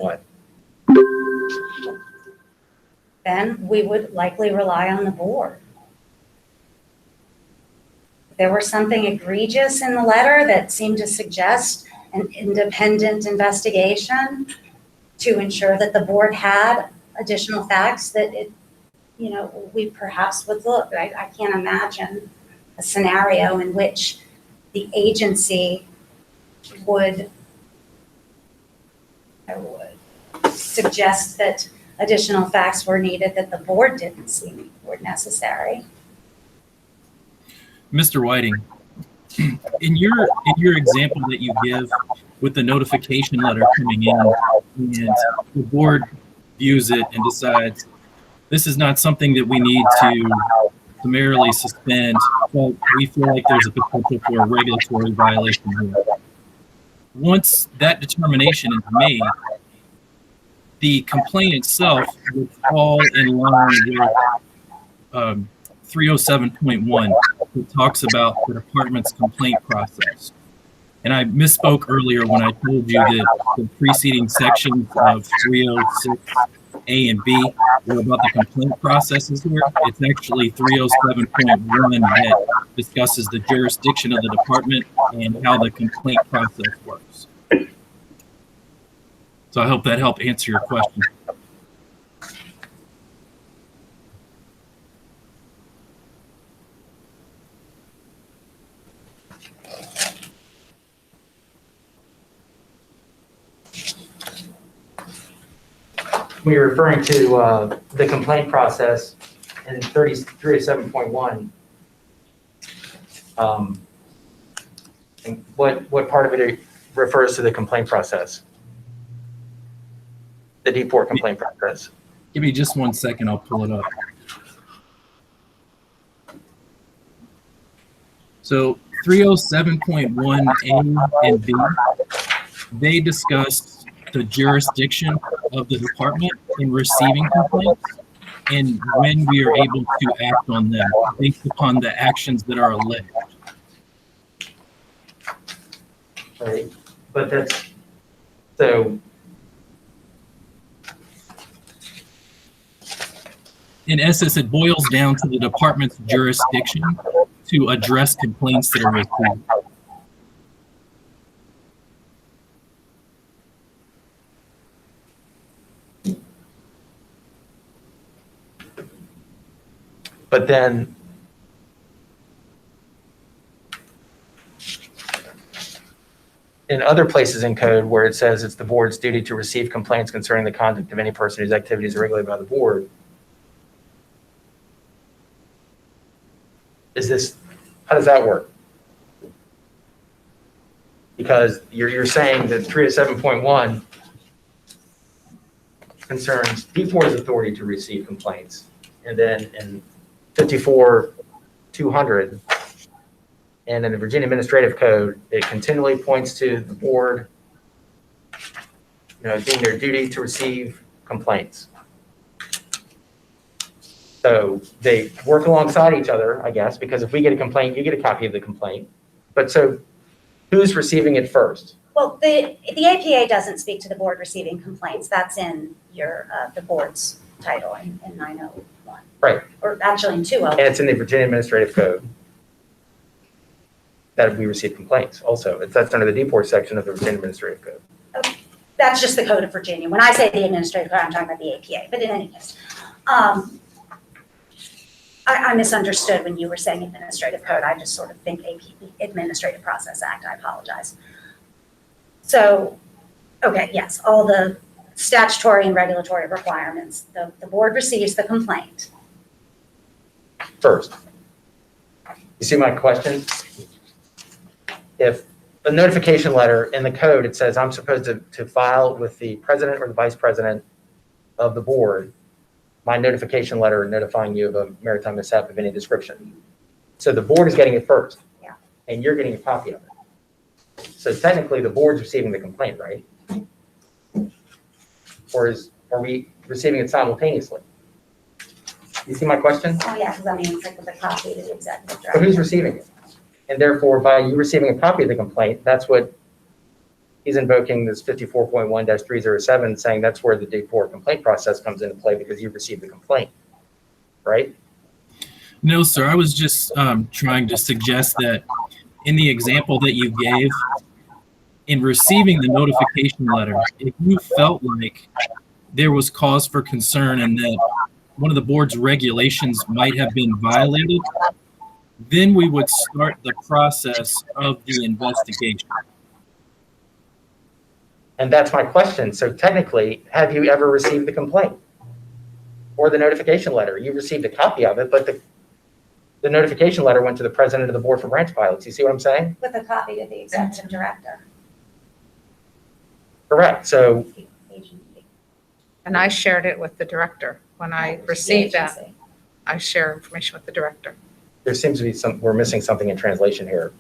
What? Then we would likely rely on the board. If there were something egregious in the letter that seemed to suggest an independent investigation to ensure that the board had additional facts that we perhaps would look. I can't imagine a scenario in which the agency would suggest that additional facts were needed that the board didn't see were necessary. Mr. Whiting, in your example that you give with the notification letter coming in and the board views it and decides this is not something that we need to summarily suspend, but we feel like there's a potential for a regulatory violation here. Once that determination is made, the complaint itself would fall in line with 307.1, that talks about the department's complaint process. And I misspoke earlier when I told you that the preceding sections of 306A and B were about the complaint processes here. It's actually 307.1 that discusses the jurisdiction of the department and how the complaint process works. So I hope that helped answer your question. When you're referring to the complaint process in 307.1, and what part of it refers to the complaint process? The D4 complaint process. Give me just 1 second, I'll pull it up. So 307.1A and B, they discuss the jurisdiction of the department in receiving complaints and when we are able to act on them based upon the actions that are alleged. Right, but that's, so. In essence, it boils down to the department's jurisdiction to address complaints that are received. But then in other places in code where it says it's the board's duty to receive complaints concerning the conduct of any person whose activities are regulated by the board, how does that work? Because you're saying that 307.1 concerns D4's authority to receive complaints. And then in 54-200 and in the Virginia Administrative Code, it continually points to the board, doing their duty to receive complaints. So they work alongside each other, I guess, because if we get a complaint, you get a copy of the complaint. But so who's receiving it first? Well, the APA doesn't speak to the board receiving complaints. That's in the board's title in 901. Right. Or actually in 201. And it's in the Virginia Administrative Code that we receive complaints also. That's under the D4 section of the Virginia Administrative Code. Okay. That's just the Code of Virginia. When I say the Administrative Code, I'm talking about the APA. But in any case, I misunderstood when you were saying Administrative Code. I just sort of think AP, Administrative Process Act. I apologize. So, okay, yes, all the statutory and regulatory requirements. The board receives the complaint. First. You see my question? If a notification letter in the code, it says I'm supposed to file with the president or the vice president of the board my notification letter notifying you of a maritime mishap of any description. So the board is getting it first. Yeah. And you're getting a copy of it. So technically the board's receiving the complaint, right? Or are we receiving it simultaneously? You see my question? Oh, yeah, because I mean, it's like with a copy to the executive So director. who's receiving it? And therefore, by you receiving a copy of the complaint, that's what he's invoking this 54.1-307, saying that's where the D4 complaint process comes into play because you've received the complaint, right? No, sir. I was just trying to suggest that in the example that you gave, in receiving the notification letter, if you felt like there was cause for concern and that one of the board's regulations might have been violated, then we would start the process of the investigation. And that's my question. So technically, have you ever received the complaint or the notification letter? You received a copy of it, but the notification letter went to the president of the board for branch pilots. You see what I'm saying? With a copy to the executive director. Correct. So And I shared it with the director. When I received that, Agency. I share information with the director. there seems to be we're missing something in translation here.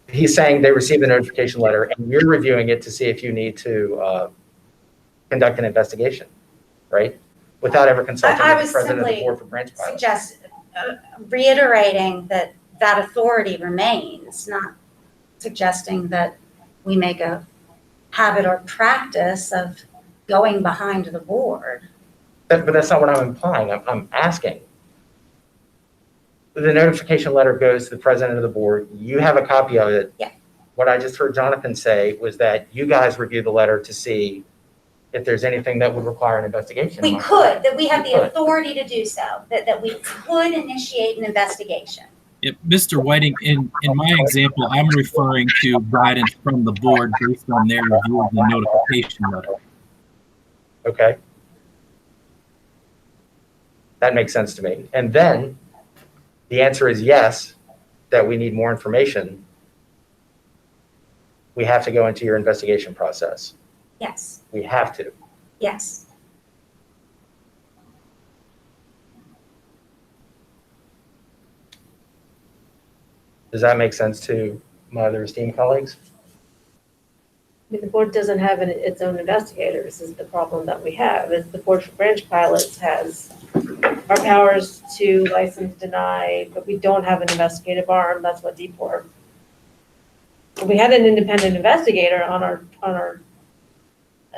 He's saying they received the notification letter and you're reviewing it to see if you need to conduct an investigation, right? Without ever consulting I with was the president of the simply board for branch pilots. Suggest, reiterating that that authority remains, not suggesting that we make a habit or practice of going behind the board. But that's not what I'm implying. I'm asking. The notification letter goes to the president of the board. You have a copy of it. Yeah. What I just heard Jonathan say was that you guys reviewed the letter to see if there's anything that would require an investigation. We could, that we have We the could. authority to do so, that we could initiate an investigation. Yep, Mr. Whiting, in my example, I'm referring to guidance from the board based on their review of the notification letter. Okay. That makes sense to me. And then the answer is yes, that we need more information. We have to go into your investigation process. Yes, We have to. yes. Does that make sense to my other esteemed colleagues? I mean, the board doesn't have its own investigators is the problem that we have, is the board for branch pilots has our powers to license, deny, but we don't have an investigative arm, that's what DPOR. If we had an independent investigator on our,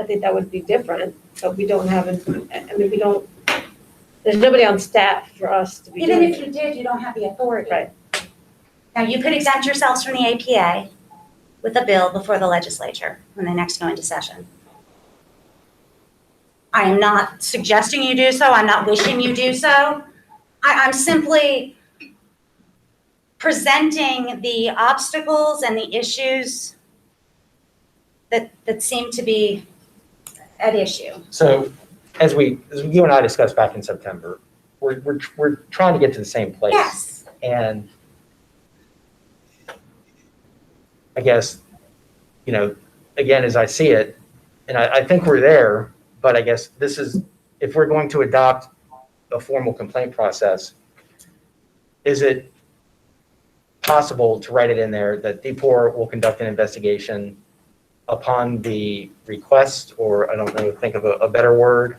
I think that would be different, but we don't have, we don't, there's nobody on staff for us to be Even doing if it. you did, you don't have the authority. Right. Now, you could exempt yourselves from the APA with a bill before the legislature when they next go into session. I am not suggesting you do so. I'm not wishing you do so. I'm simply presenting the obstacles and the issues that seem to be at issue. So as you and I discussed back in September, we're trying to get to the same place. Yes. And I guess, again, as I see it, and I think we're there, but I guess this is, if we're going to adopt a formal complaint process, is it possible to write it in there that DPOR will conduct an investigation upon the request, or I don't know, think of a better word,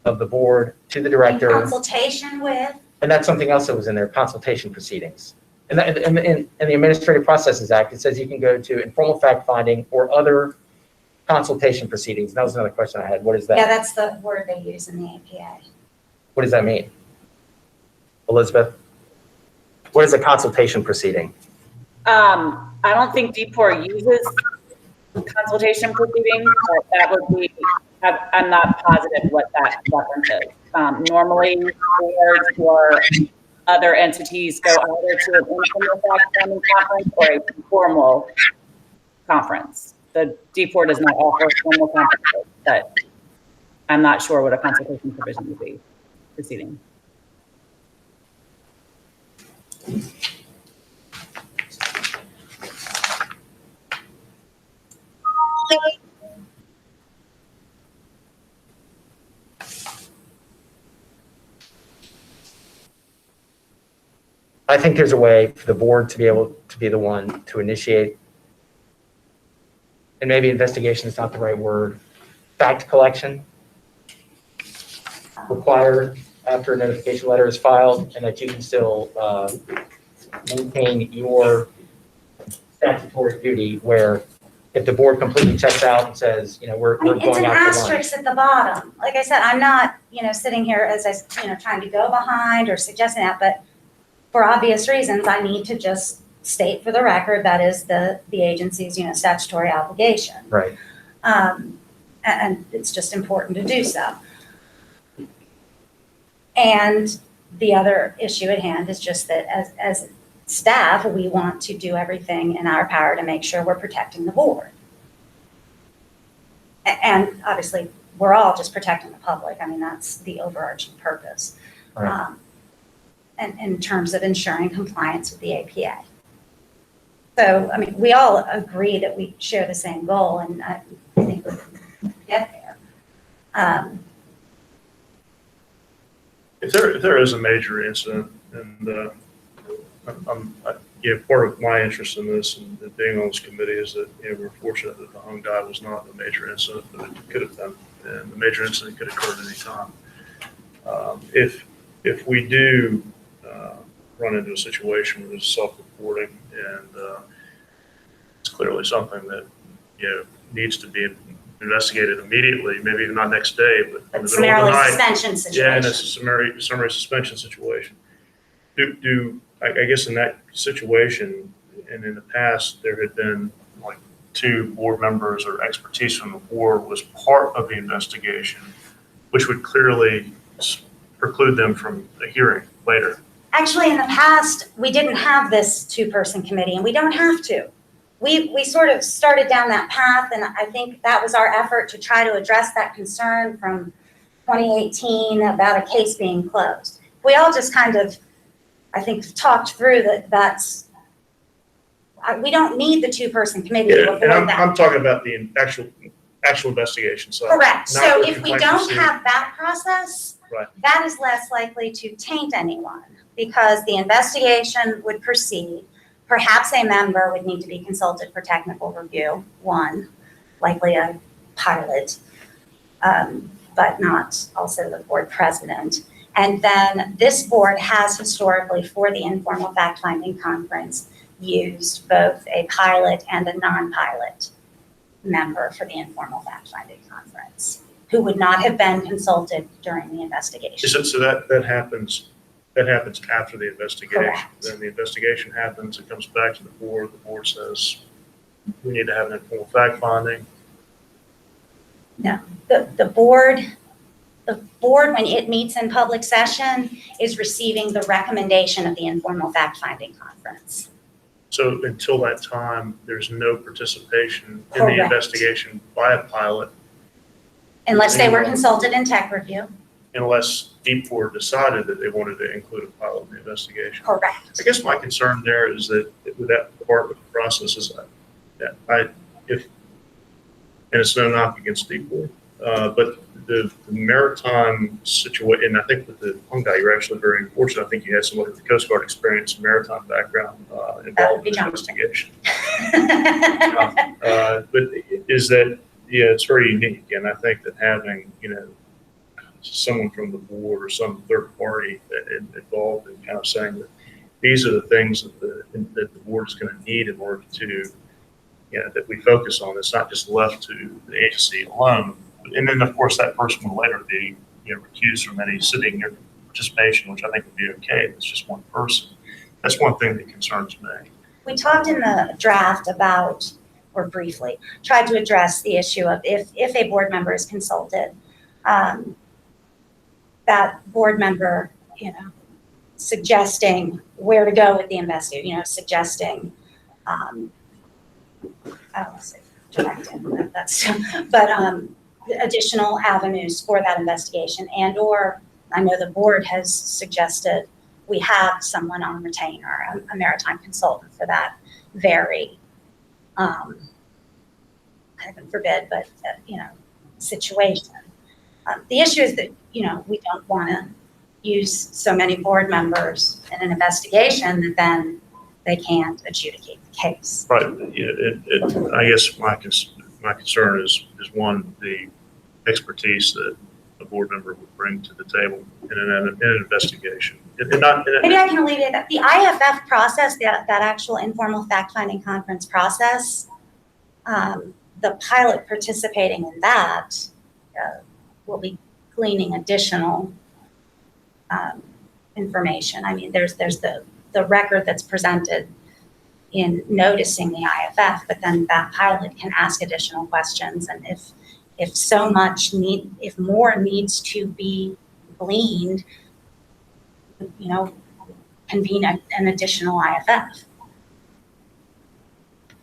of the board to the In director? consultation with, And that's something else that was in there, consultation proceedings. And in the Administrative Processes Act, it says you can go to informal fact finding or other consultation proceedings. And that was another question I had. What is that? yeah, that's the word they use in the APA. What does that mean? Elizabeth? What is a consultation proceeding? I don't think DPOR uses consultation proceedings, but that would be, I'm not positive what that reference is. Normally, boards or other entities go either to an informal fact-finding conference or a formal conference. The DPOR does not offer formal conferences, but I'm not sure what a consultation provision would be proceeding. I think there's a way for the board to be able to be the one to initiate, and maybe investigation is not the right word, fact collection required after a notification letter is filed, and that you can still maintain your statutory duty where if the board completely checks out and says, we're I mean, it's going an out to lunch. asterisk at the bottom. Like I said, I'm not, sitting here as trying to go behind or suggesting that, but for obvious reasons, I need to just state for the record that is the agency's, statutory obligation. Right. And it's just important to do so. And the other issue at hand is just that as staff, we want to do everything in our power to make sure we're protecting the board. And obviously, we're all just protecting the public. I mean, that's the overarching purpose. Right. And in terms of ensuring compliance with the APA. So, I mean, we all agree that we share the same goal, and I think we can get there. If there is a major incident, and part of my interest in this and being on this committee is that we're fortunate that the hung guy was not a major incident, but it could have been, and the major incident could occur at any time. If we do run into a situation where there's self-reporting and it's clearly something that needs to be investigated immediately, maybe even not next day, but in the middle of the night. Suspension situation. Yeah, and it's a summary suspension situation. I guess in that situation, and in the past, there had been like 2 board members or expertise from the board was part of the investigation, which would clearly preclude them from a hearing later. Actually, in the past, we didn't have this 2-person committee, and we don't have to. We sort of started down that path, and I think that was our effort to try to address that concern from 2018 about a case being closed. We all just kind of, I think, talked through we don't need the 2-person committee to Yeah, and avoid that. I'm talking about the actual investigation side. Correct. not So the if we complaint don't procedure. have that process, Right. that is less likely to taint anyone because the investigation would proceed. Perhaps a member would need to be consulted for technical review, one, likely a pilot, but not also the board president. And then this board has historically, for the informal fact-finding conference, used both a pilot and a non-pilot member for the informal fact-finding conference, who would not have been consulted during the investigation. So that happens after the investigation. Correct. Then the investigation happens, it comes back to the board says, we need to have an informal fact finding. The board, when it meets in public session, is receiving the recommendation of the informal fact-finding conference. So until that time, there's no participation in the Correct. investigation by a pilot Unless they were consulted in tech review. unless Deepcore decided that they wanted to include a pilot in the investigation. Correct. I guess my concern there is that with that part of the process is that and it's no knock against Deepcore, but the maritime situation, and I think with the hung guy, you're actually very fortunate. I think you had somebody with the Coast Guard experience and maritime background involved in the investigation. But is that, it's very unique, and I think that having, someone from the board or some third party involved in kind of saying that these are the things that the board is going to need in order to, that we focus on. It's not just left to the agency alone. And then, of course, that person will later be, recused from any sitting or participation, which I think would be okay. If it's just one person. That's one thing that concerns me. We talked in the draft about, or briefly, tried to address the issue of if a board member is consulted, that board member, suggesting where to go with the investigation, suggesting, I don't want to say directing, but additional avenues for that investigation, and or I know the board has suggested we have someone on retainer, a maritime consultant for that very, heaven forbid, but situation. The issue is that we don't want to use so many board members in an investigation that then they can't adjudicate the case. Right. I guess my concern is one, the expertise that a board member would bring to the table in an investigation. Maybe I can alleviate that. The IFF process, that actual informal fact-finding conference process, the pilot participating in that will be gleaning additional information. I mean, there's the record that's presented in noticing the IFF, but then that pilot can ask additional questions. And if more needs to be gleaned, convene an additional IFF.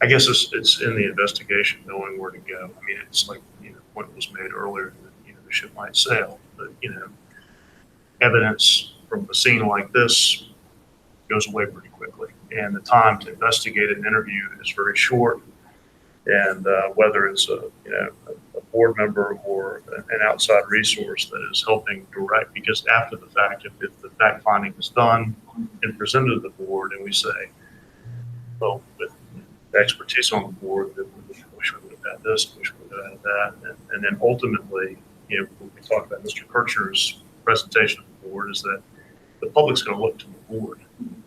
I guess it's in the investigation, knowing where to go. I mean, it's like, the point was made earlier that, the ship might sail, but, evidence from a scene like this goes away pretty quickly. And the time to investigate an interview is very short. And whether it's a board member or an outside resource that is helping direct, because after the fact, if the fact finding is done and presented to the board and we say, well, with the expertise on the board, that we wish we would have had this, wish we would have had that. And then ultimately, when we talk about Mr. Kirchner's presentation of the board, is that the public's going to look to the board,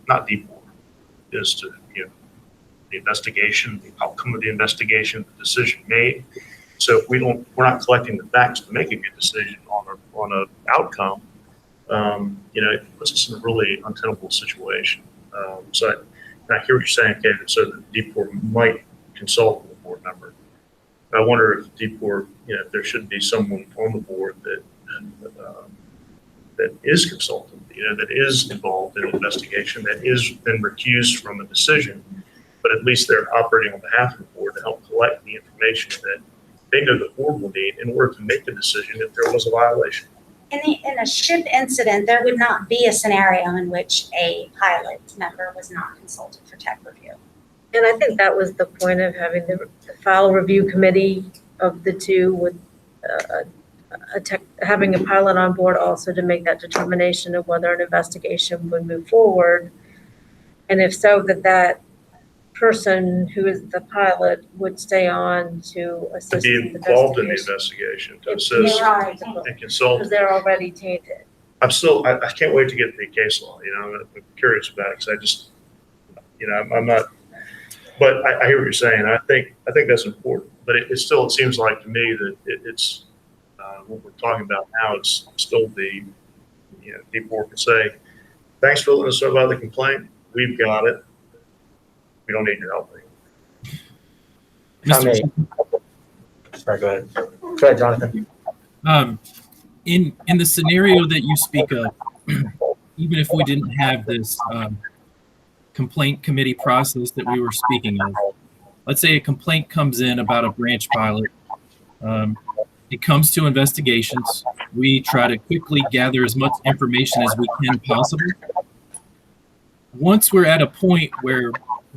not the board, is to, the investigation, the outcome of the investigation, the decision made. So if we're not collecting the facts to make a good decision on an outcome, it puts us in a really untenable situation. So I hear what you're saying, Kevin. So the D-Port might consult with a board member. I wonder if D-Port, if there should be someone on the board that is consultant, that is involved in an investigation, that is then recused from a decision, but at least they're operating on behalf of the board to help collect the information that they know the board will need in order to make a decision if there was a violation. In a ship incident, there would not be a scenario in which a pilot member was not consulted for tech review. And I think that was the point of having the file review committee of the two with having a pilot on board also to make that determination of whether an investigation would move forward. And if so, that person who is the pilot would stay on to assist Be in the involved in the investigation. investigation, to assist and consult. Because they're already tainted. I can't wait to get the case law. I'm curious about it because I just, I'm not. But I hear what you're saying. I think that's important. But it seems like to me that it's what we're talking about now. It's still the people can say, thanks for letting us know about the complaint. We've got it. We don't need your help anymore. Sorry, go ahead. Go ahead, Jonathan. In the scenario that you speak of, even if we didn't have this complaint committee process that we were speaking of, let's say a complaint comes in about a branch pilot. It comes to investigations. We try to quickly gather as much information as we can possibly. Once we're at a point where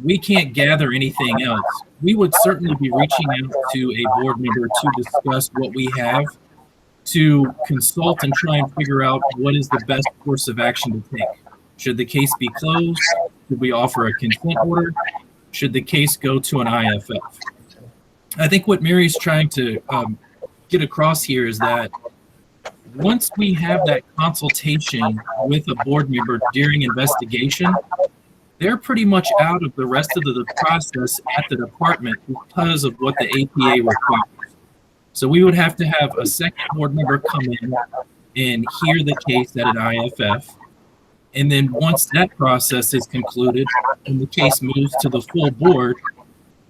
we can't gather anything else, we would certainly be reaching out to a board member to discuss what we have, to consult and try and figure out what is the best course of action to take. Should the case be closed? Should we offer a consent order? Should the case go to an IFF? I think what Mary's trying to get across here is that once we have that consultation with a board member during investigation, they're pretty much out of the rest of the process at the department because of what the APA requires. So we would have to have a second board member come in and hear the case at an IFF. And then once that process is concluded and the case moves to the full board,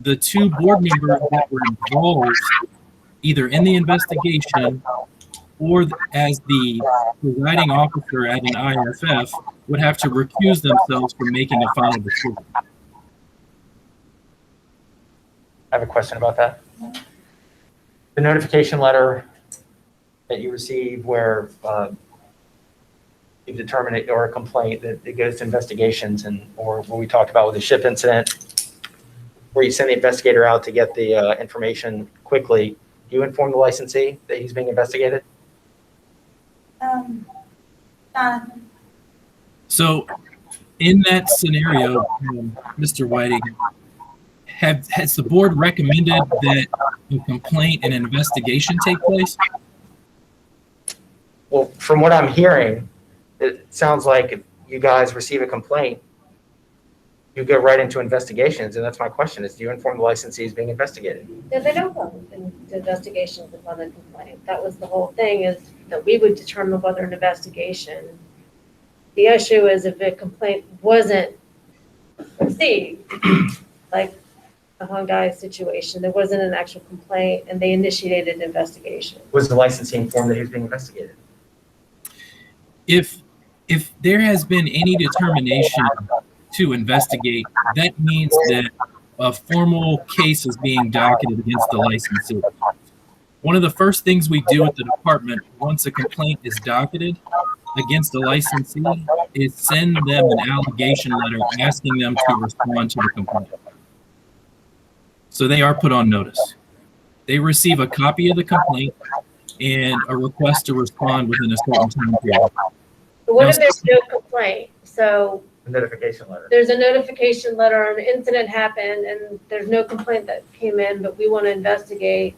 the two board members that were involved either in the investigation or as the presiding officer at an IFF would have to recuse themselves from making a final decision. I have a question about that. The notification letter that you receive where you determine it, or a complaint that it goes to investigations, or what we talked about with the ship incident, where you send the investigator out to get the information quickly, do you inform the licensee that he's being investigated? Jonathan? So in that scenario, Mr. Whiting, has the board recommended that a complaint and investigation take place? Well, from what I'm hearing, it sounds like if you guys receive a complaint, you go right into investigations, and that's my question, is do you inform the licensee is being investigated? No, they don't go into investigations upon a complaint. That was the whole thing, is that we would determine whether an investigation. The issue is if a complaint wasn't received, like the Hyundai situation, there wasn't an actual complaint and they initiated an investigation. Was the licensee informed that he was being investigated? If there has been any determination to investigate, that means that a formal case is being docketed against the licensee. One of the first things we do at the department once a complaint is docketed against the licensee is send them an allegation letter asking them to respond to the complaint. So they are put on notice. They receive a copy of the complaint and a request to respond within a certain time period. But what if there's no complaint? So A notification letter. there's a notification letter, an incident happened, and there's no complaint that came in, but we want to investigate.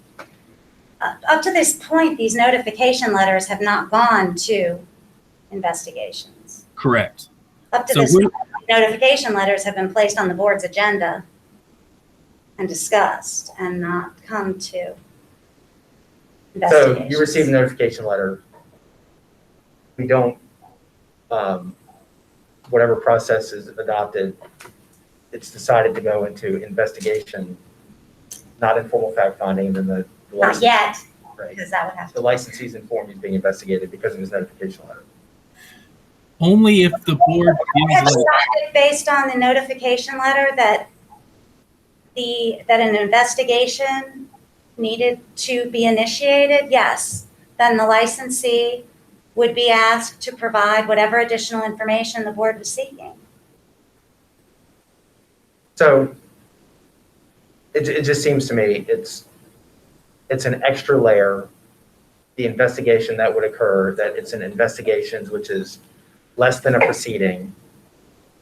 Up to this point, these notification letters have not gone to investigations. Correct. Up to So this we're- point, notification letters have been placed on the board's agenda and discussed and not come to investigations. So you receive a notification letter. We don't, whatever process is adopted, it's decided to go into investigation, not informal fact finding, then the Not yet, right. because that would have The to. licensee's informed he's being investigated because of his notification letter. Only if the board Have feels like, decided based on the notification letter that an investigation needed to be initiated, yes, then the licensee would be asked to provide whatever additional information the board was seeking. So it just seems to me it's an extra layer, the investigation that would occur, that it's an investigation which is less than a proceeding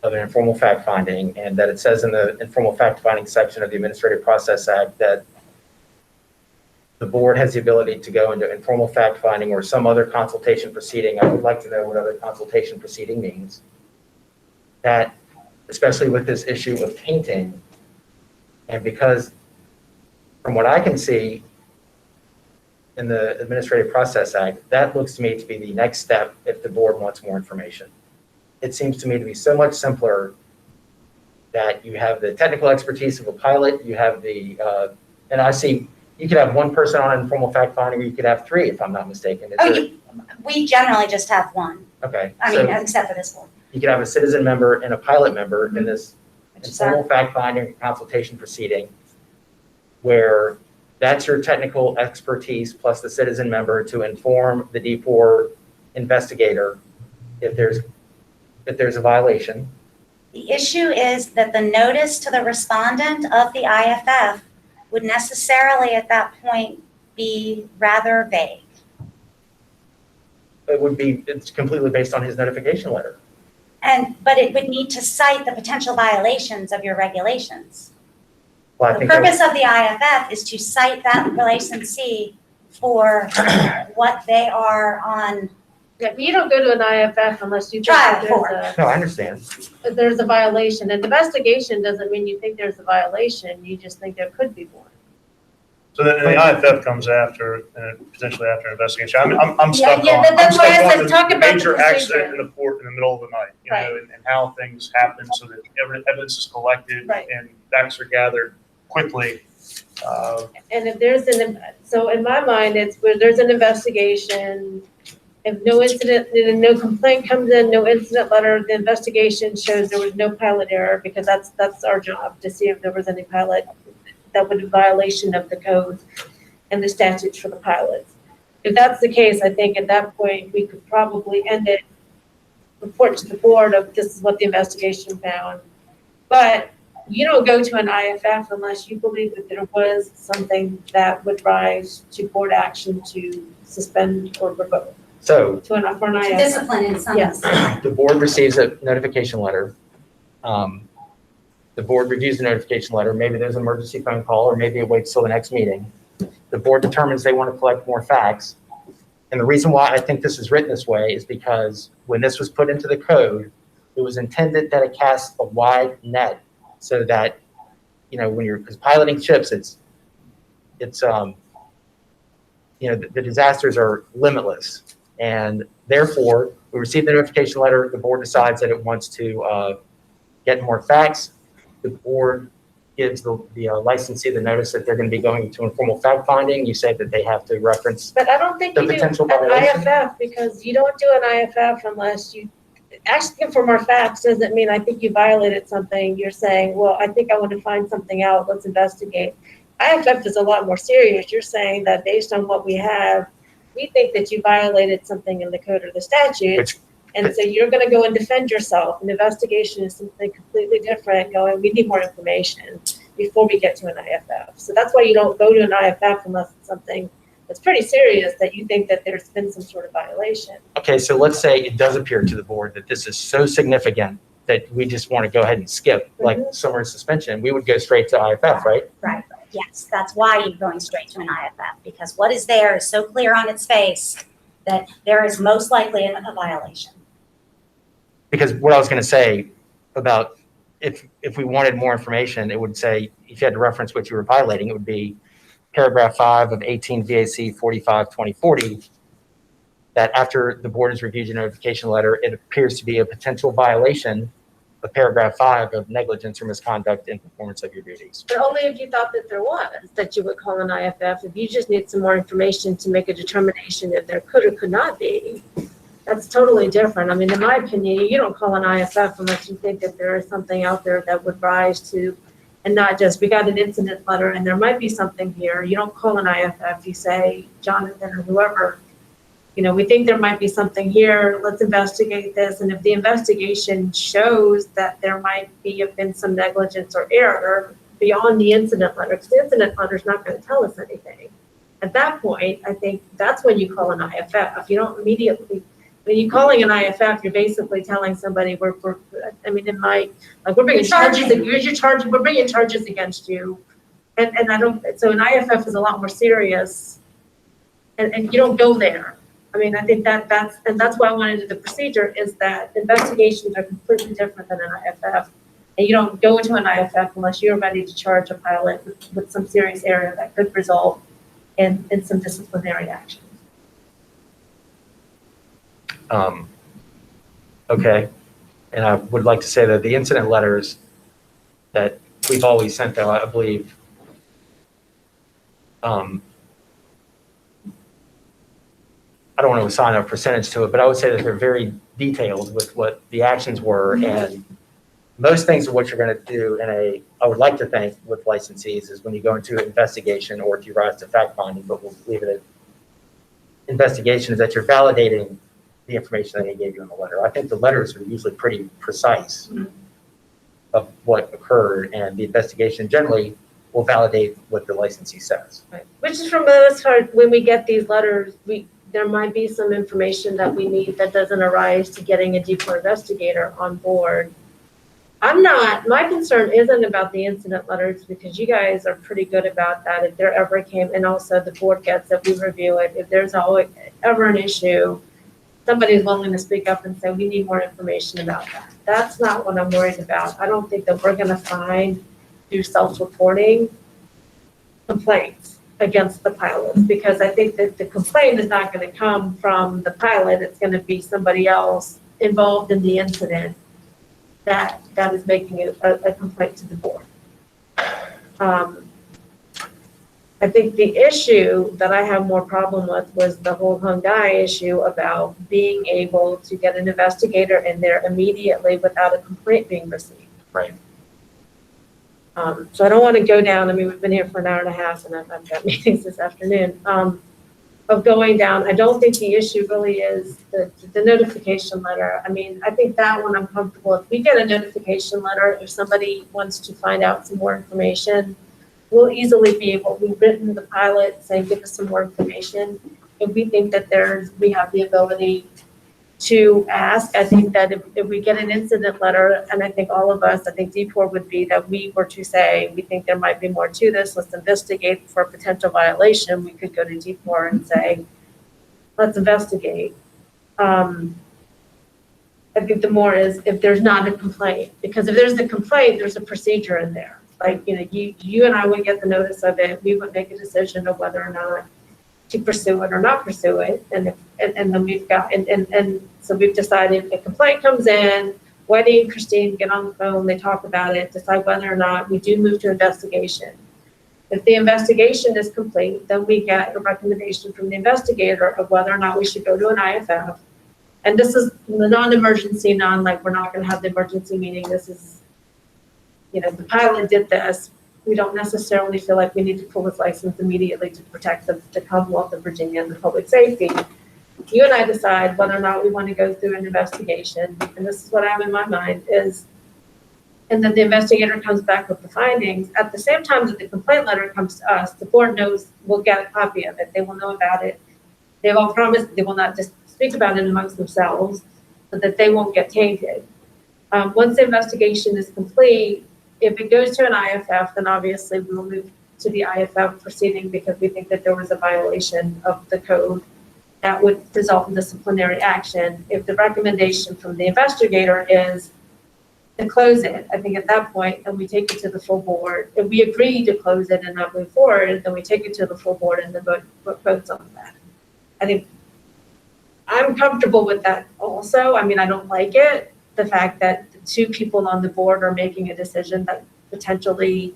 of an informal fact finding, and that it says in the informal fact finding section of the Administrative Process Act that the board has the ability to go into informal fact finding or some other consultation proceeding. I would like to know what other consultation proceeding means. That, especially with this issue of tainting, and because from what I can see in the Administrative Process Act, that looks to me to be the next step if the board wants more information. It seems to me to be so much simpler that you have the technical expertise of a pilot, you have the, and I see, you could have one person on informal fact finding, or you could have three, if I'm not mistaken. Is Oh, there- we generally just have one, Okay, I mean, so except for this one, you could have a citizen member and a pilot member in this which is informal fact finding consultation proceeding, where that's your technical expertise plus the citizen member to inform the D4 investigator if there's a violation. The issue is that the notice to the respondent of the IFF would necessarily at that point be rather vague. It's completely based on his notification letter. But it would need to cite the potential violations of your regulations. Well, I The think purpose of the IFF is to cite that licensee for what they are on. Yeah, but you don't go to an IFF unless you think Trial that court. No, I understand. there's a violation. An investigation doesn't mean you think there's a violation, you just think there could be one. So then the IFF comes after, potentially after an investigation. I'm stuck Yeah, on, I'm that's why I stuck said on talk the about the major procedure. accident in the port in the middle of the night, you know, and how things happen so that evidence is collected Right. and facts are gathered quickly. And if there's so in my mind, it's where there's an investigation, if no incident, no complaint comes in, no incident letter, the investigation shows there was no pilot error, because that's our job, to see if there was any pilot that would be violation of the codes and the statutes for the pilots. If that's the case, I think at that point, we could probably end it, report to the board of this is what the investigation found. But you don't go to an IFF unless you believe that there was something that would rise to board action to suspend or revoke So for an IFF. Discipline in some. Yes. the board receives a notification letter. The board reviews the notification letter. Maybe there's an emergency phone call, or maybe it waits till the next meeting. The board determines they want to collect more facts. And the reason why I think this is written this way is because when this was put into the code, It was intended that it casts a wide net so that, when you're, because piloting ships, it's the disasters are limitless. And therefore, we received the notification letter, the board decides that it wants to get more facts. The board gives the licensee the notice that they're going to be going to informal fact finding. You say that they have to reference. But I don't think The you do potential an violation? IFF, because you don't do an IFF unless you, asking for more facts doesn't mean I think you violated something. You're saying, well, I think I want to find something out, let's investigate. IFF is a lot more serious. You're saying that based on what we have, we think that you violated something in the code or the statute. Which- And so you're going to go and defend yourself. An investigation is something completely different, going, we need more information before we get to an IFF. So that's why you don't go to an IFF unless it's something that's pretty serious that you think that there's been some sort of violation. Okay, so let's say it does appear to the board that this is so significant that we just want to go ahead and skip, like summary suspension. We would go straight to IFF, right? Right, yes, that's why you're going straight to an IFF, because what is there is so clear on its face that there is most likely a violation. Because what I was going to say about if we wanted more information, it would say, if you had to reference what you were violating, it would be paragraph 5 of 18 VAC 45-2040, that after the board has reviewed your notification letter, it appears to be a potential violation of paragraph 5 of negligence or misconduct in performance of your duties. But only if you thought that there was, that you would call an IFF. If you just need some more information to make a determination if there could or could not be, that's totally different. I mean, in my opinion, you don't call an IFF unless you think that there is something out there that would rise to, and not just, we got an incident letter and there might be something here. You don't call an IFF, you say, Jonathan or whoever, we think there might be something here, let's investigate this. And if the investigation shows that there might have been some negligence or error beyond the incident letter, because the incident letter is not going to tell us anything. At that point, I think that's when you call an IFF. If you don't immediately, when you're calling an IFF, you're basically telling somebody we're bringing charges, we're bringing charges against you. And I don't, so an IFF is a lot more serious and you don't go there. I mean, I think that's why I wanted to do the procedure, is that investigations are completely different than an IFF. And you don't go into an IFF unless you're ready to charge a pilot with some serious error that could result in some disciplinary action. Okay, and I would like to say that the incident letters that we've always sent out, I believe, I don't want to assign a percentage to it, but I would say that they're very detailed with what the actions were, and most things of what you're going to do I would like to think with licensees is when you go into an investigation or if you rise to fact finding, but we'll leave it at investigation, is that you're validating the information that they gave you in the letter. I think the letters are usually pretty precise of what occurred, and the investigation generally will validate what the licensee says. Right. Which is, for the most part, when we get these letters, there might be some information that we need that doesn't arise to getting a D4 investigator on board. My concern isn't about the incident letters, because you guys are pretty good about that. If there ever came, and also the board gets it, we review it. If there's ever an issue, somebody's willing to speak up and say, we need more information about that. That's not what I'm worried about. I don't think that we're going to find, through self-reporting, complaints against the pilots, because I think that the complaint is not going to come from the pilot. It's going to be somebody else involved in the incident that is making a complaint to the board. I think the issue that I have more problem with was the whole Hyundai issue about being able to get an investigator in there immediately without a complaint being received. Right. So I don't want to go down, I mean, we've been here for an hour and a half and I've got meetings this afternoon, of going down. I don't think the issue really is the notification letter. I mean, I think that one I'm comfortable. If we get a notification letter, if somebody wants to find out some more information, we'll easily be able, we've written the pilot saying, give us some more information. If we think that we have the ability to ask, I think that if we get an incident letter, and I think all of us, I think DPOR would be that we were to say, we think there might be more to this, let's investigate for a potential violation, we could go to DPOR and say, let's investigate. I think the more is if there's not a complaint, because if there's a complaint, there's a procedure in there. Like, you and I would get the notice of it, we would make a decision of whether or not to pursue it or not pursue it. And then we've got, and so we've decided if a complaint comes in, Wendy and Christine get on the phone, they talk about it, decide whether or not we do move to investigation. If the investigation is complete, then we get a recommendation from the investigator of whether or not we should go to an IFF. And this is the non-emergency, like we're not going to have the emergency meeting. This is, the pilot did this. We don't necessarily feel like we need to pull this license immediately to protect the Commonwealth of Virginia and the public safety. You and I decide whether or not we want to go through an investigation. And this is what I have in my mind is, and then the investigator comes back with the findings. At the same time that the complaint letter comes to us, the board knows we'll get a copy of it. They will know about it. They've all promised they will not just speak about it amongst themselves so that they won't get tainted. Once the investigation is complete, if it goes to an IFF, then obviously we will move to the IFF proceeding because we think that there was a violation of the code that would result in disciplinary action. If the recommendation from the investigator is to close it, I think at that point, then we take it to the full board. If we agree to close it and not move forward, then we take it to the full board and then votes on that. I think I'm comfortable with that also. I mean, I don't like it, the fact that the two people on the board are making a decision that potentially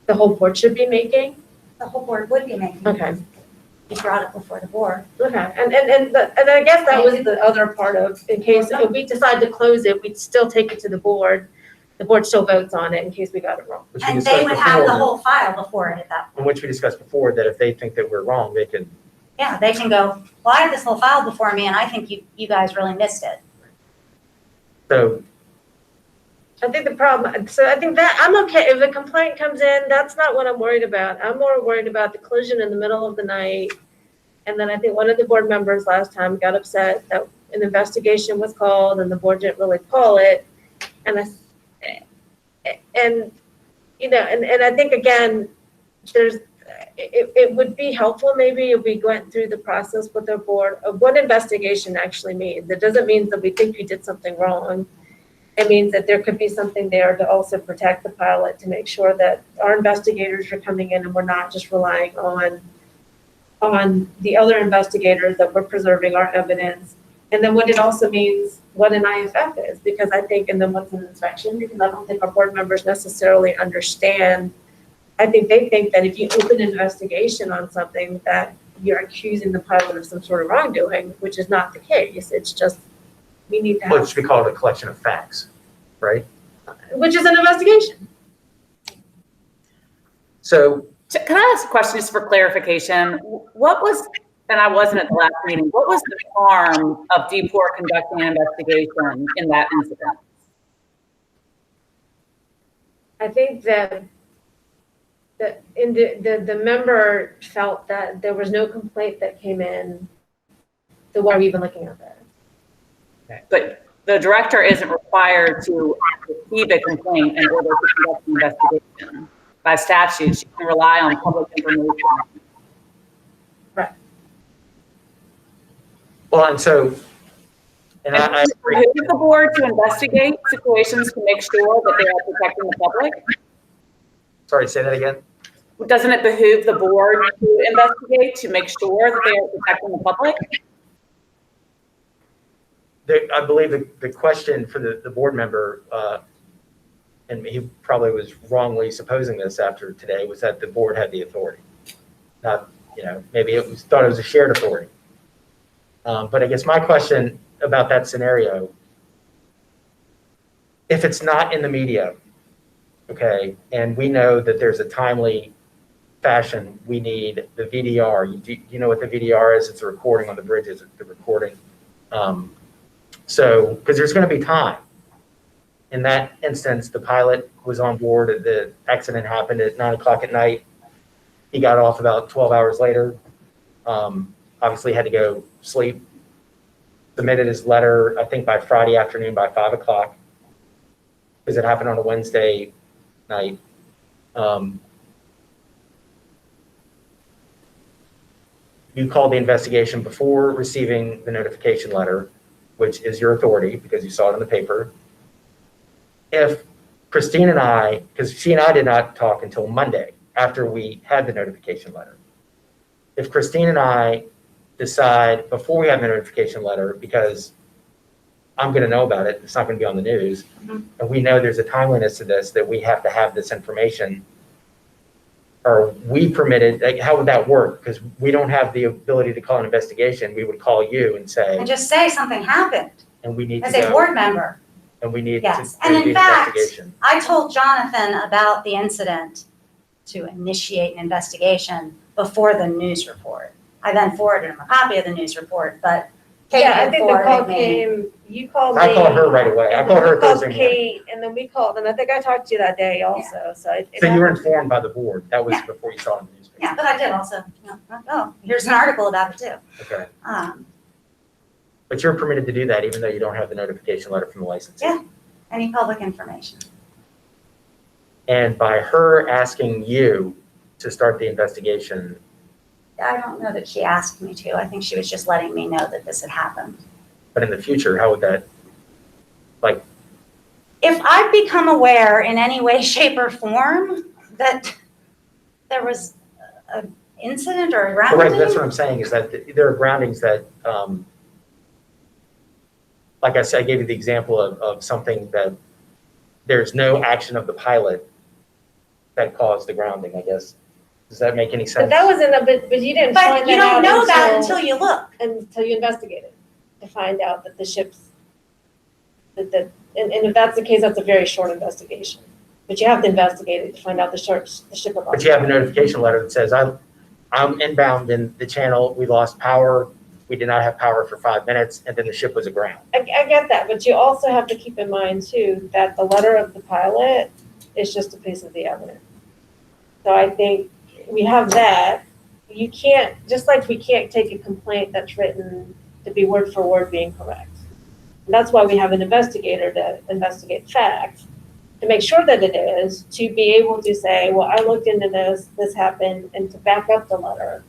the whole board should be making. The whole board would be making. Okay. You brought it before the board. Okay, and I guess that was the other part of, in case if we decide to close it, we'd still take it to the board still votes on it in case we got it wrong. Which we And discussed they would have the before, whole file before it at that in point. which we discussed before, that if they think that we're wrong, they can, Yeah, they can go, well, I have this whole file before me and I think you guys really missed it. so, I think the problem, so I think that, I'm okay, if a complaint comes in, that's not what I'm worried about. I'm more worried about the collision in the middle of the night. And then I think one of the board members last time got upset that an investigation was called and the board didn't really call it. And I think again, it would be helpful maybe if we went through the process with our board of what investigation actually means. It doesn't mean that we think we did something wrong. It means that there could be something there to also protect the pilot, to make sure that our investigators are coming in and we're not just relying on the other investigators, that we're preserving our evidence. And then what it also means, what an IFF is, because I think, and then what's an inspection, because I don't think our board members necessarily understand. I think they think that if you open an investigation on something that you're accusing the pilot of some sort of wrongdoing, which is not the case. It's just, we need to well, it have, should be called a collection of facts, right? which is an investigation. So, Can I ask a question just for clarification? What was, and I wasn't at the last meeting, what was the harm of DPOR conducting an investigation in that incident? I think that the member felt that there was no complaint that came in. So why are we even looking at that? But the director isn't required to receive a complaint in order to conduct an investigation. By statute, she can rely on public information. well, and so, and I agree. Who is the board to investigate situations to make sure that they are protecting the public? Sorry, say that again? Doesn't it behoove the board to investigate to make sure that they are protecting the public? I believe the question for the board member, and he probably was wrongly supposing this after today, was that the board had the authority. Not, maybe thought it was a shared authority. But I guess my question about that scenario, if it's not in the media, okay, and we know that there's a timely fashion, we need the VDR. You know what the VDR is? It's a recording on the bridges, the recording. So, because there's going to be time. In that instance, the pilot was on board. The accident happened at 9 o'clock at night. He got off about 12 hours later. Obviously had to go sleep. Submitted his letter, I think by Friday afternoon by 5 o'clock, because it happened on a Wednesday night. You called the investigation before receiving the notification letter. which is your authority because you saw it in the paper. If Christine and I, because she and I did not talk until Monday after we had the notification letter. If Christine and I decide before we have the notification letter, because I'm going to know about it, it's not going to be on the news, and we know there's a timeliness to this, that we have to have this information, are we permitted, like, how would that work? Because we don't have the ability to call an investigation. We would call you and say, And just say something happened and we need to as a go, board member. and we need to Yes. do And in the fact, investigation. I told Jonathan about the incident to initiate an investigation before the news report. I then forwarded him a copy of the news report, but Kate Yeah, I had think the call forwarded me. came, you called me. I called her right away. I and called then her you called Thursday morning. Kate, and then we called, and I think I talked to you that day also, so. So you were informed by the board. That was Yeah. before you saw it in the newspaper. Yeah, but I did also, oh, here's an article about it too. Okay. Um, But you're permitted to do that even though you don't have the notification letter from the licensee. Yeah. Any public information. And by her asking you to start the investigation, I don't know that she asked me to. I think she was just letting me know that this had happened. but in the future, how would that, like, If I become aware in any way, shape, or form that there was an incident or a right, grounding, that's what I'm saying, is that there are groundings that, like I said, I gave you the example of something that there's no action of the pilot that caused the grounding, I guess. Does that make any But sense? that was in the, but you didn't but find you that don't know out that until you look. until you investigated, to find out that the ships, and if that's the case, that's a very short investigation. But you have to investigate it to find out the ship about. But you have a notification letter that says, I'm inbound in the channel, we lost power, we did not have power for 5 minutes, and then the ship was aground. I get that, but you also have to keep in mind too, that the letter of the pilot is just a piece of the evidence. So I think we have that. You can't, just like we can't take a complaint that's written to be word for word being correct. And that's why we have an investigator to investigate facts, to make sure that it is, to be able to say, well, I looked into this happened, and to back up the letter.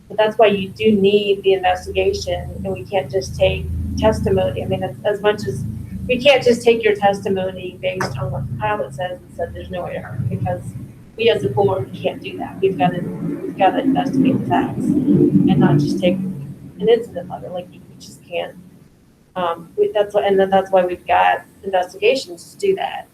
But that's why you do need the investigation, and we can't just take testimony. I mean, as much as, we can't just take your testimony based on what the pilot says and said there's no error, because we as a board can't do that. We've got to investigate the facts and not just take an incident letter, like we just can't. That's why we've got investigations to do that.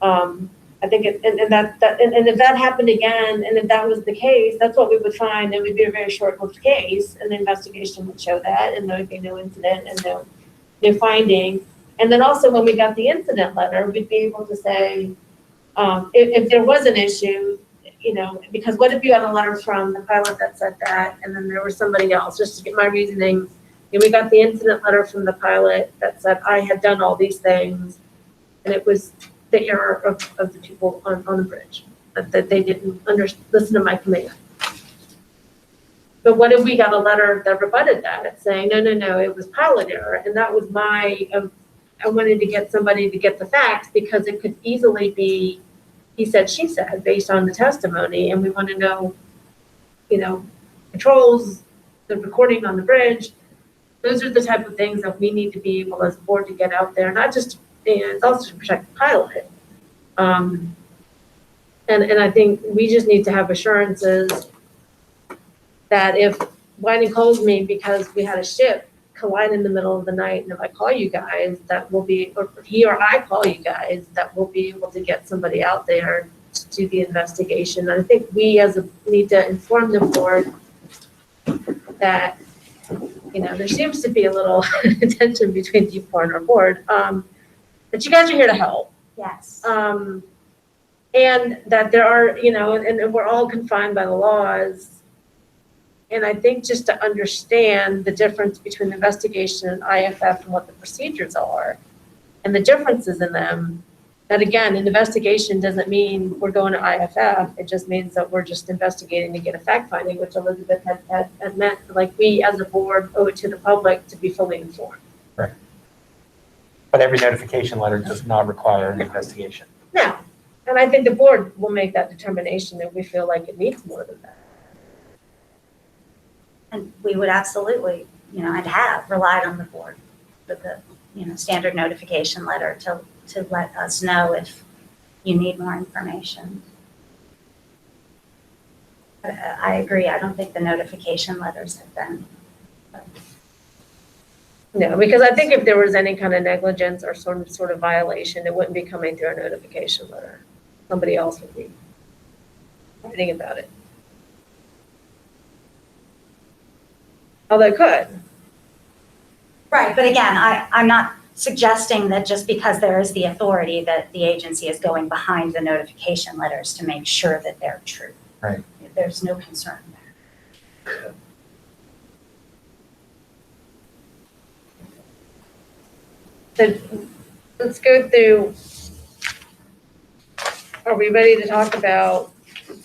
I think and if that happened again, and if that was the case, that's what we would find. It would be a very short-lived case, and the investigation would show that, and there would be no incident and no finding. And then also when we got the incident letter, we'd be able to say, if there was an issue, because what if you had a letter from the pilot that said that, and then there was somebody else, just to get my reasoning. And we got the incident letter from the pilot that said I had done all these things, and it was the error of the people on the bridge, that they didn't listen to my command. But what if we got a letter that rebutted that, saying, no, it was pilot error, and that was I wanted to get somebody to get the facts, because it could easily be he said, she said, based on the testimony, and we want to know, controls, the recording on the bridge. Those are the type of things that we need to be able as a board to get out there, not just, and it's also to protect the pilot. And I think we just need to have assurances that if Whiting calls me because we had a ship collide in the middle of the night, and if I call you guys, that will be, or he or I call you guys, that we'll be able to get somebody out there to do the investigation. And I think we need to inform the board that, there seems to be a little tension between DPOR and our board, that you guys are here to help. Yes. And that there are, and we're all confined by the laws. And I think just to understand the difference between investigation and IFF and what the procedures are and the differences in them, that again, an investigation doesn't mean we're going to IFF. It just means that we're just investigating to get a fact finding, which Elizabeth had meant, like we as a board owe it to the public to be fully informed. Right. But every notification letter does not require an investigation. No, and I think the board will make that determination if we feel like it needs more than that. And we would absolutely, I'd have relied on the board for the standard notification letter to let us know if you need more information. I agree. I don't think the notification letters have been. No, because I think if there was any kind of negligence or some sort of violation, it wouldn't be coming through a notification letter. Somebody else would be writing about it. Oh, they could. Right, but again, I'm not suggesting that just because there is the authority that the agency is going behind the notification letters to make sure that they're true. Right. There's no concern there. So let's go through. Are we ready to talk about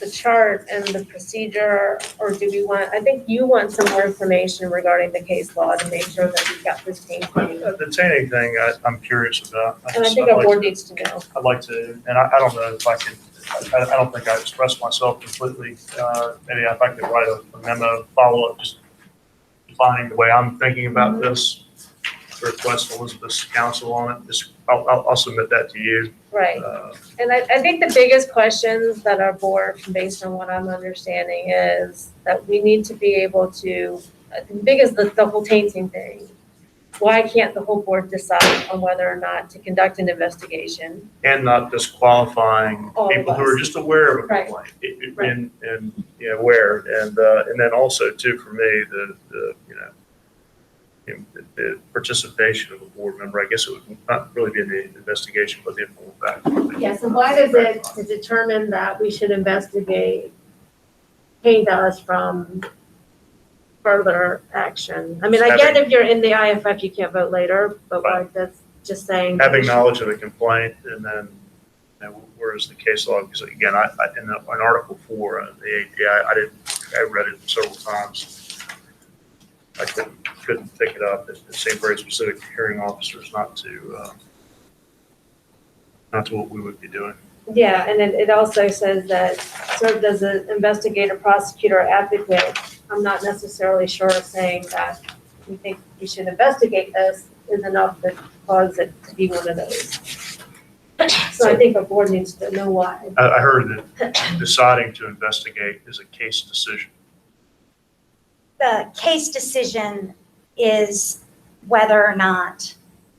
the chart and the procedure, or do we want, I think you want some more information regarding the case law to make sure that we've got this thing clean. The tanning thing, I'm curious about. And I think our board needs to know. I'd like to, and I don't know if I can, I don't think I expressed myself completely. Maybe if I could write a memo, follow-up, just defining the way I'm thinking about this, request Elizabeth's counsel on it. Just, I'll submit that to you. Right. And I think the biggest questions that our board, based on what I'm understanding, is that we need to be able to, the biggest, the whole tainting thing. Why can't the whole board decide on whether or not to conduct an investigation? And not disqualifying All of people who are us. just aware of a Right. complaint. Right. And aware. And then also too, for me, the participation of a board member, I guess it would not really be an investigation, but the informal fact. Yes, and why does it to determine that we should investigate paint us from further action? I mean, I get if you're in the IFF, you can't vote later, but like that's just saying. Having knowledge of the complaint, and then, where is the case law? Because again, in Article 4 of the API, I read it several times. I couldn't pick it up. It seemed very specific to hearing officers, not to what we would be doing. Yeah, and it also says that served as an investigator, prosecutor, advocate. I'm not necessarily sure saying that we think we should investigate this is enough to cause it to be one of those. So I think our board needs to know why. I heard that deciding to investigate is a case decision. The case decision is whether or not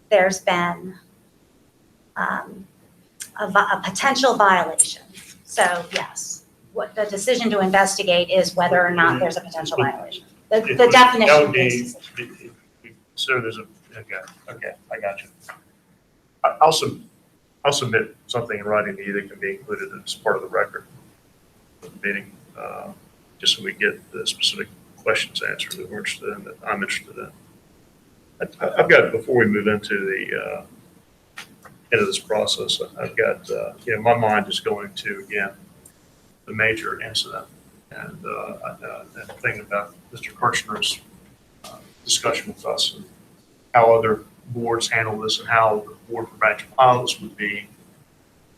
there's been a potential violation. So yes, what the decision to investigate is whether or not there's a potential violation. The That definition would of be, case decision. so there's okay, I got you. I'll submit something in writing to you that can be included as part of the record of the meeting, just so we get the specific questions answered that we're interested in, that I'm interested in. I've got, before we move into the into this process, I've got, my mind is going to, again, the major incident, and thinking about Mr. Kirchner's discussion with us and how other boards handle this and how the Board for Branch Pilots would be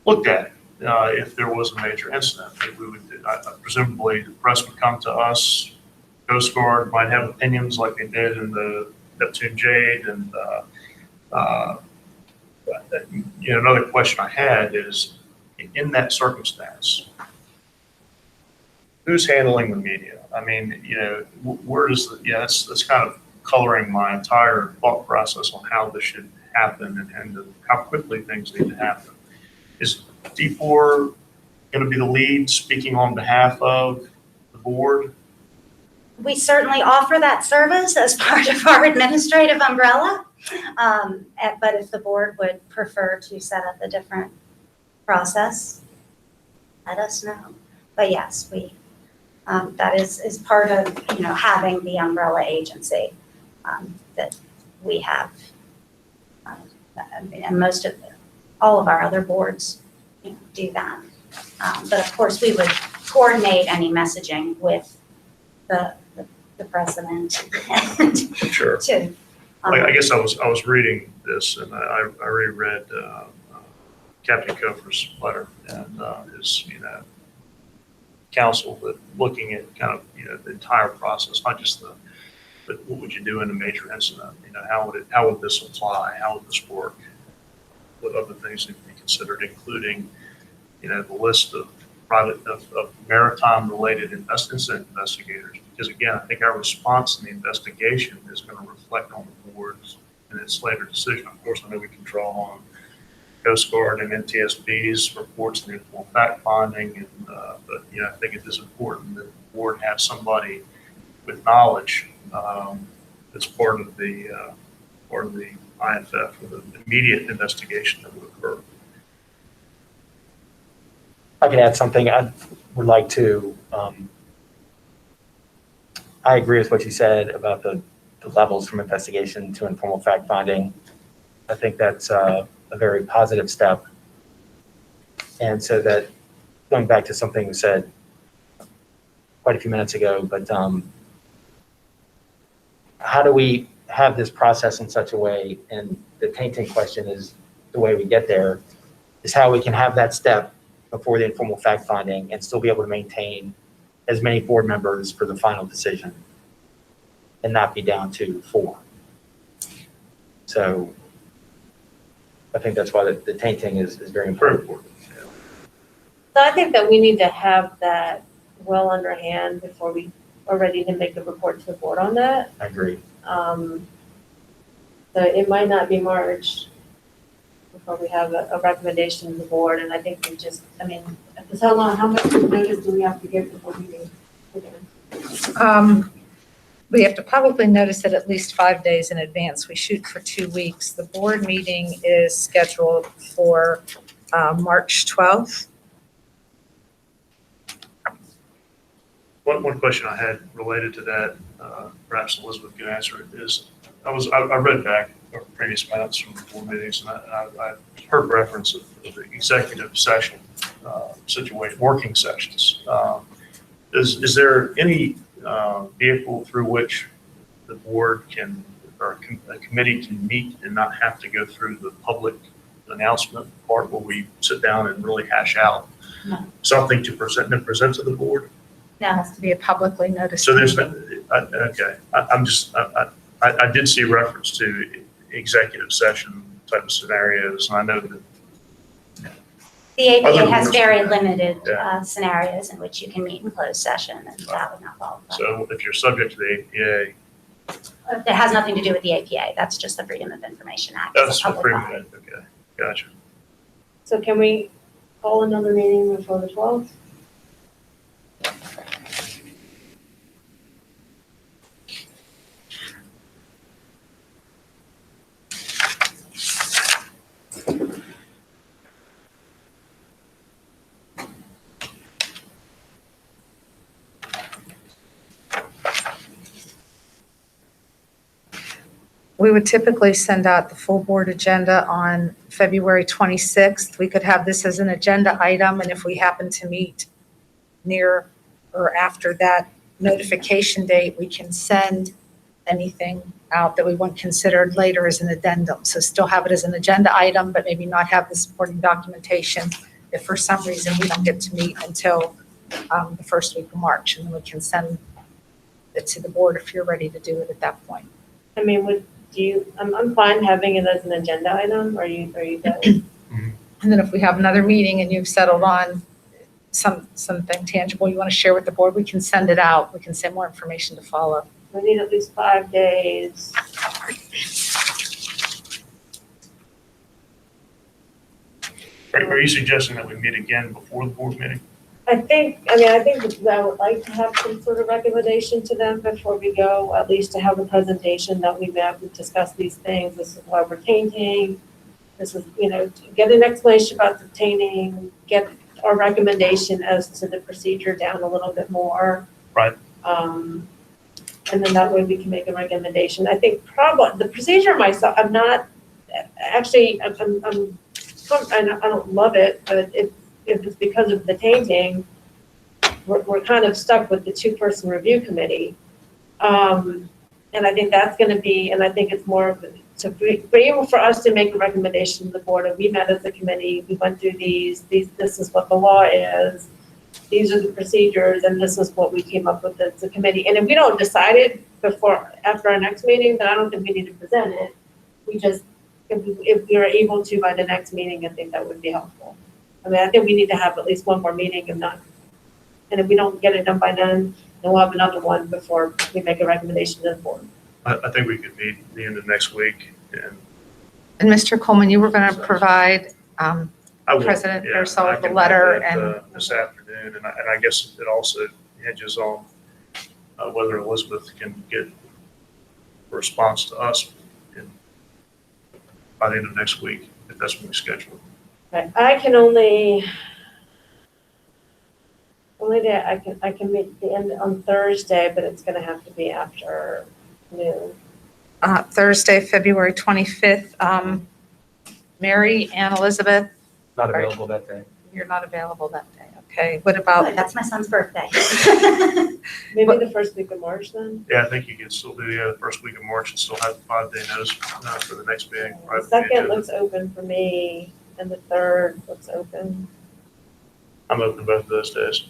looked at if there was a major incident. We would, presumably, the press would come to us. Coast Guard might have opinions like they did in the Neptune Jade, and another question I had is, in that circumstance, who's handling the media? I mean, where does that's kind of coloring my entire thought process on how this should happen and how quickly things need to happen. Is D4 going to be the lead speaking on behalf of the board? We certainly offer that service as part of our administrative umbrella. But if the board would prefer to set up a different process, let us know. But yes, that is part of, having the umbrella agency that we have. And all of our other boards do that. But of course, we would coordinate any messaging with the president. Sure. To, I guess I was reading this, and I reread Captain Kofer's letter and his counsel that looking at kind of the entire process, not just the but what would you do in a major incident? You know, how would this apply? How would this work? What other things need to be considered, including, you know, the list of of maritime-related incident investigators? Because again, I think our response in the investigation is going to reflect on the board's and its later decision. Of course, I know we can draw on Coast Guard and NTSB's reports and informal fact finding, and but you know, I think it is important that the board have somebody with knowledge that's part of the IFF for the immediate investigation that would occur. I can add something. I would like to, I agree with what you said about the levels from investigation to informal fact finding. I think that's a very positive step. And so that, going back to something we said quite a few minutes ago, but how do we have this process in such a way, and the tainting question is the way we get there, is how we can have that step before the informal fact finding and still be able to maintain as many board members for the final decision and not be down to 4. So I think that's why the tainting is very important. So I think that we need to have that well underhand before we are ready to make a report to the board on that. I agree. So it might not be March before we have a recommendation to the board, and I think we just, I mean, how much notice do we have to give before meeting? We have to publicly notice it at least 5 days in advance. We shoot for 2 weeks. The board meeting is scheduled for March 12th. One question I had related to that, perhaps Elizabeth can answer it, is I read back our previous minutes from the board meetings, and I heard reference of the executive session situation, working sessions. Is there any vehicle through which the board can, or a committee can meet and not have to go through the public announcement part where we sit down and really hash out No. something to present to the board? It has to be a publicly noticed. So there's, meeting. okay, I did see reference to executive session type of scenarios, and I know that, The Other APA has boards- very limited Yeah. scenarios in which you can meet in closed session, and that would not qualify. so if you're subject to the APA, It has nothing to do with the APA. That's just the Freedom of Information Act. It's a that's the public freedom, body. okay, gotcha. So can we call another meeting before the 12th? We would typically send out the full board agenda on February 26th. We could have this as an agenda item, and if we happen to meet near or after that notification date, we can send anything out that we want considered later as an addendum. So still have it as an agenda item, but maybe not have the supporting documentation if for some reason we don't get to meet until the first week of March, and then we can send it to the board if you're ready to do it at that point. I mean, I'm fine having it as an agenda item, are you guys? And then if we have another meeting and you've settled on something tangible you want to share with the board, we can send it out. We can send more information to follow. We need at least 5 days. Are you suggesting that we meet again before the board meeting? I think that I would like to have some sort of recommendation to them before we go, at least to have a presentation that we've had to discuss these things. This is why we're tainting. This is, to get an explanation about the tainting, get our recommendation as to the procedure down a little bit more. Right. And then that way we can make a recommendation. I think probably the procedure myself, I don't love it, but if it's because of the tainting, we're kind of stuck with the 2-person review committee. And I think that's going to be, and I think it's more of, to be able for us to make a recommendation to the board, and we met as a committee, we went through this is what the law is. these are the procedures, and this is what we came up with as a committee. And if we don't decide it after our next meeting, then I don't think we need to present it. If we are able to by the next meeting, I think that would be helpful. I mean, I think we need to have at least one more meeting and if we don't get it done by then we'll have another one before we make a recommendation to the board. I think we could meet the end of next week, and And Mr. Coleman, you were going to provide, I will. President yeah, Pearsall I with the can letter have that, and- this afternoon, and I guess it also hinges on whether Elizabeth can get a response to us by the end of next week, if that's when we schedule it. Right, I can only day I can meet the end on Thursday, but it's gonna have to be after noon. Thursday, February 25th. Mary and Elizabeth, Not available that day. you're not available that day. Okay, what Oh, about, that's my son's birthday. Maybe the first week of March then? Yeah, I think you can still do the first week of March and still have the 5-day notice for the next meeting. The right? second looks open for me, and the third looks open. I'm open both of those days.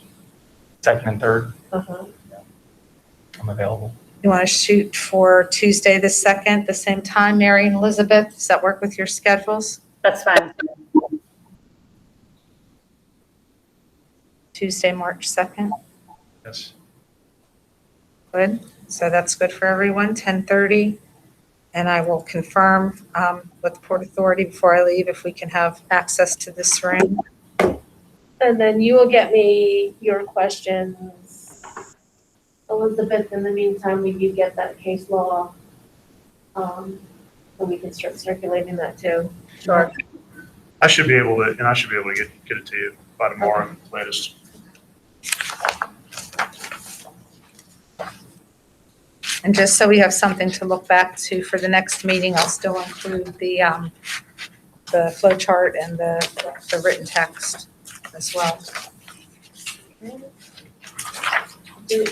Second and third, Uh-huh. I'm available. you want to shoot for Tuesday the 2nd, the same time, Mary and Elizabeth? Does that work with your schedules? That's fine. Tuesday, March 2nd? Yes. Good. So that's good for everyone, 10:30. And I will confirm with the Port Authority before I leave if we can have access to this room. And then you will get me your questions. Elizabeth, in the meantime, will you get that case law? And we can start circulating that too. Sure. I should be able to get it to you by tomorrow at the latest. And just so we have something to look back to for the next meeting, I'll still include the flow chart and the written text as well. I didn't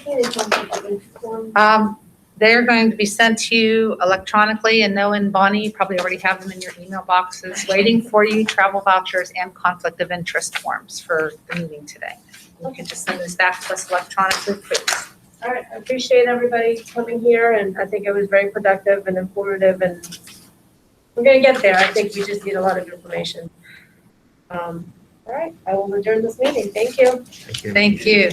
see any conflict of interest forms. They are going to be sent to you electronically, and Noah and Bonnie, you probably already have them in your email boxes, waiting for you, travel vouchers and conflict of interest forms for the meeting today. You can just send this back to us electronically, please. All right, I appreciate everybody coming here, and I think it was very productive and informative, and we're gonna get there. I think we just need a lot of information. All right, I will adjourn this meeting. Thank you. Thank you. Thank you.